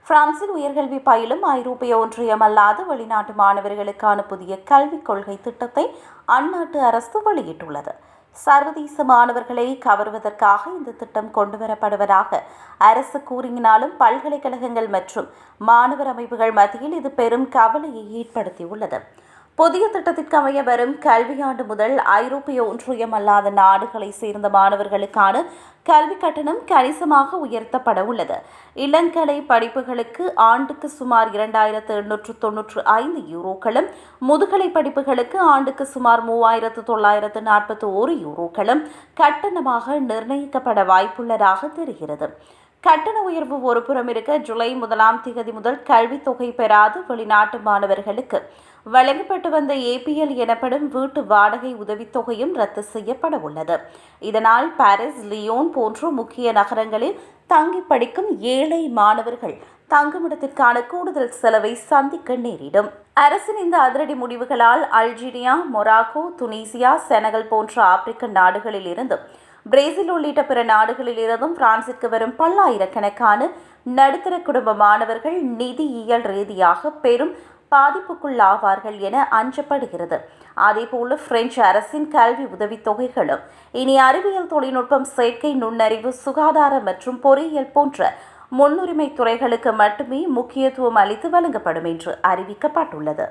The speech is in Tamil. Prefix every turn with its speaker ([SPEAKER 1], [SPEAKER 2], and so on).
[SPEAKER 1] பிரான்சில் உயர்கல்வி பயிலும் ஐரோப்பிய ஒன்றியம் அல்லாத வெளிநாட்டு மாணவர்களுக்கான புதிய கல்விக் கொள்கை திட்டத்தை அந்நாட்டு அரசு வெளியிட்டுள்ளது. சர்வதேச மாணவர்களை கவர்வதற்காக இந்த திட்டம் கொண்டுவரப்படுவதாக அரசு கூறினாலும் பல்கலைக்கழகங்கள் மற்றும் மாணவர் அமைப்புகள் மத்தியில் இது பெரும் கவலையை ஏற்படுத்தியுள்ளது. புதிய திட்டத்திற்கு அமைய வரும் கல்வியாண்டு முதல் ஐரோப்பிய ஒன்றியம் அல்லாத நாடுகளை சேர்ந்த மாணவர்களுக்கான கல்வி கட்டணம் கணிசமாக உயர்த்தப்பட உள்ளது. இளங்கலை படிப்புகளுக்கு ஆண்டுக்கு சுமார் 2895 யூரோக்களும், முதுகலை படிப்புகளுக்கு ஆண்டுக்கு சுமார் 3941 யூரோக்களும் கட்டணமாக நிர்ணயிக்கப்பட வாய்ப்புள்ளதாக தெரிகிறது. கட்டண உயர்வு ஒருபுறம் இருக்க, ஜூலை 1 முதல் கல்வித் தொகை பெறாத வெளிநாட்டு மாணவர்களுக்கு வழங்கப்பட்டு வந்த APL எனப்படும் வீட்டு வாடகை உதவித்தொகையும் ரத்து செய்யப்பட உள்ளது. இதனால் பாரிஸ், லியோன் போன்ற முக்கிய நகரங்களில் தங்கி படிக்கும் ஏழை மாணவர்கள் தங்குமிடத்திற்கான கூடுதல் செலவை சந்திக்க நேரிடும். அரசின் இந்த அதிரடி முடிவுகளால் அல்ஜீரியா, மொராக்கோ, துனிசியா, செனகல் போன்ற ஆப்பிரிக்க நாடுகளில் இருந்தும், பிரேசில் உள்ளிட்ட பிற நாடுகளில் இருந்தும் பிரான்சிற்கு வரும் பல்லாயிரக்கணக்கான நடுத்தர குடும்ப மாணவர்கள் நிதியியல் ரீதியாக பெரும் பாதிப்புக்குள்ளாவார்கள் என அஞ்சப்படுகிறது. அதேபோல பிரெஞ்சு அரசின் கல்வி உதவித்தொகைகளும் இனி அறிவியல் தொழில்நுட்பம், செயற்கை நுண்ணறிவு, சுகாதாரம் மற்றும் பொறியியல் போன்ற முன்னுரிமை துறைகளுக்கு மட்டுமே முக்கியத்துவம் அளித்து வழங்கப்படும் என்று அறிவிக்கப்பட்டுள்ளது.